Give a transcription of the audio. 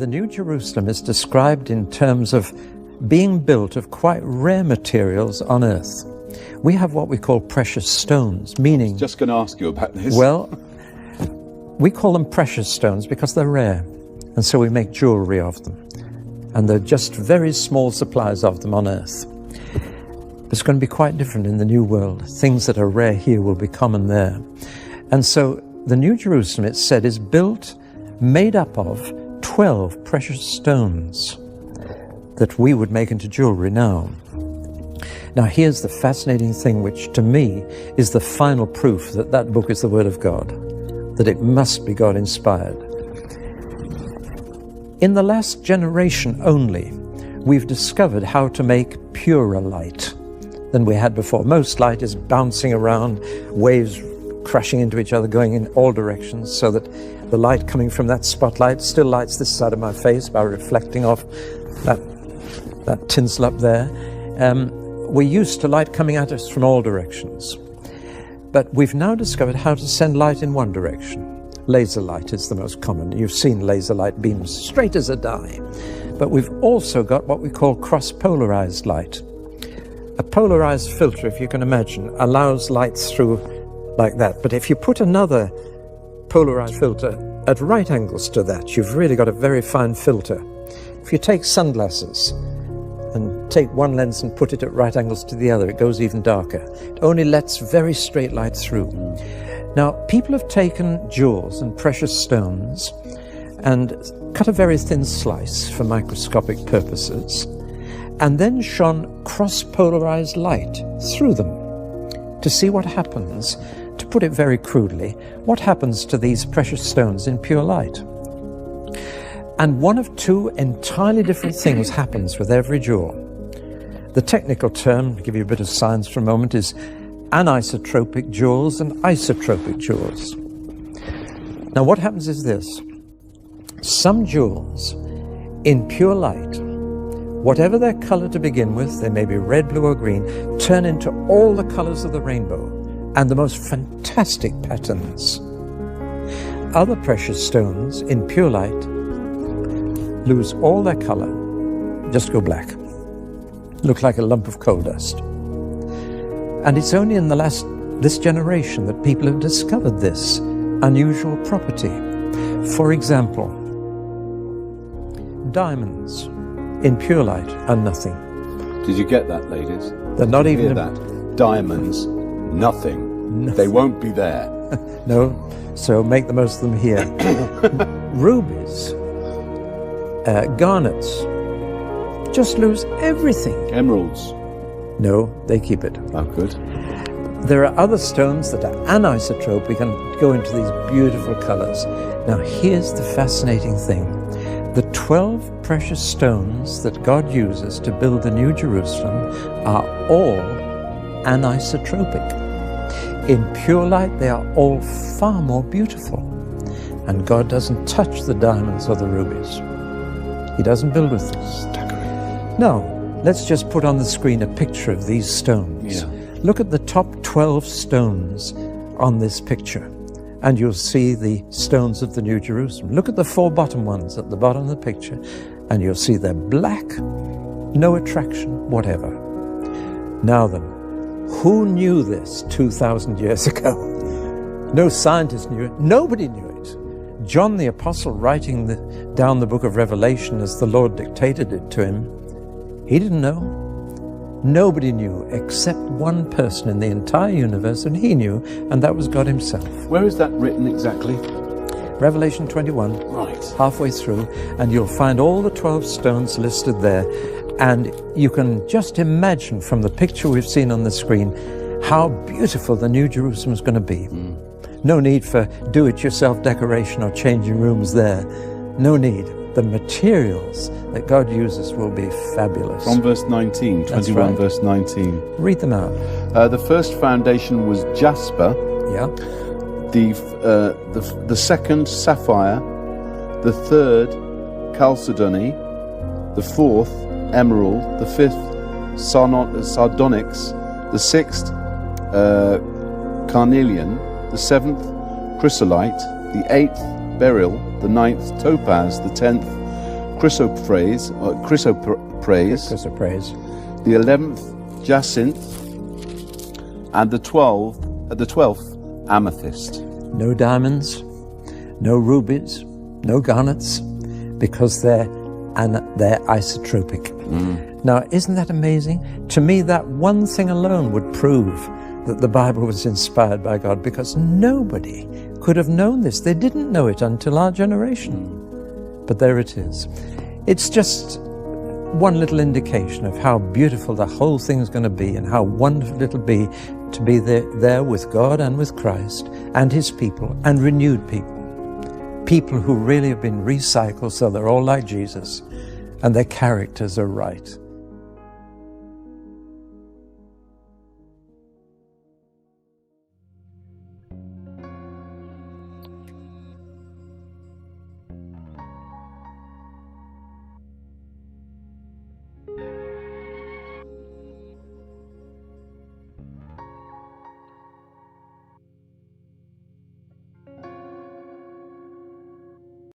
the New Jerusalem is described in terms of being built of quite rare materials on earth. We have what we call precious stones, meaning... Just going to ask you about this. Well, we call them precious stones because they're rare, and so we make jewelry of them. And they're just very small supplies of them on earth. It's going to be quite different in the new world. Things that are rare here will be common there. And so the New Jerusalem, it's said, is built, made up of 12 precious stones that we would make into jewelry now. Now here's the fascinating thing, which to me is the final proof that that book is the Word of God, that it must be God inspired. In the last generation only, we've discovered how to make purer light than we had before. Most light is bouncing around, waves crashing into each other, going in all directions, so that the light coming from that spotlight still lights this side of my face by reflecting off that tinsel up there. We're used to light coming at us from all directions. But we've now discovered how to send light in one direction. Laser light is the most common. You've seen laser light beams straight as a die. But we've also got what we call cross-polarized light. A polarized filter, if you can imagine, allows light through like that. But if you put another polarized filter at right angles to that, you've really got a very fine filter. If you take sunglasses and take one lens and put it at right angles to the other, it goes even darker. It only lets very straight light through. Now, people have taken jewels and precious stones and cut a very thin slice for microscopic purposes, and then shone cross-polarized light through them to see what happens. To put it very crudely, what happens to these precious stones in pure light? And one of two entirely different things happens with every jewel. The technical term, to give you a bit of science for a moment, is anisotropic jewels and isotropic jewels. Now what happens is this. Some jewels in pure light, whatever their color to begin with, they may be red, blue or green, turn into all the colors of the rainbow and the most fantastic patterns. Other precious stones in pure light lose all their color, just go black, look like a lump of coal dust. And it's only in this generation that people have discovered this unusual property. For example, diamonds in pure light are nothing. Did you get that, ladies? They're not Did you even hear that? Diamonds, nothing. They won't be there. No, so make the most of them here. Rubies, garnets, just lose everything. Emeralds. No, they keep it. Oh, good. There are other stones that are anisotropic and go into these beautiful colors. Now here's the fascinating thing. The 12 precious stones that God uses to build the New Jerusalem are all anisotropic. In pure light, they are all far more beautiful. And God doesn't touch the diamonds or the rubies. He doesn't build with them. Staggering. Now, let's just put on the screen a picture of these stones. Yeah. Look at the top 12 stones on this picture, and you'll see the stones of the New Jerusalem. Look at the 4 bottom ones at the bottom of the picture, and you'll see they're black, no attraction, whatever. Now then, who knew this 2,000 years ago? No scientist knew it. Nobody knew it. John the Apostle, writing down the book of Revelation as the Lord dictated it to him, he didn't know. Nobody knew except one person in the entire universe, and he knew, and that was God himself. Where is that written exactly? Revelation 21, Right. halfway through, and you'll find all the 12 stones listed there. And you can just imagine from the picture we've seen on the screen how beautiful the New Jerusalem is going to be. No need for do-it-yourself decoration or changing rooms there. No need. The materials that God uses will be fabulous. From verse 19, 21 right. verse 19. Read them out. The first foundation was jasper, Yeah. the second sapphire, the third chalcedony, the fourth emerald, the fifth sardonyx, the sixth carnelian, the seventh chrysolite, the eighth beryl, the ninth topaz, the 10th chrysoprase, Chrysoprase. the 11th jacinth, and the 12th amethyst. No diamonds, no rubies, no garnets, because they're isotropic. Now, isn't that amazing? To me, that one thing alone would prove that the Bible was inspired by God, because nobody could have known this. They didn't know it until our generation. But there it is. It's just one little indication of how beautiful the whole thing's going to be, and how wonderful it'll be to be there with God and with Christ and his people, and renewed people. People who really have been recycled so they're all like Jesus and their characters are right.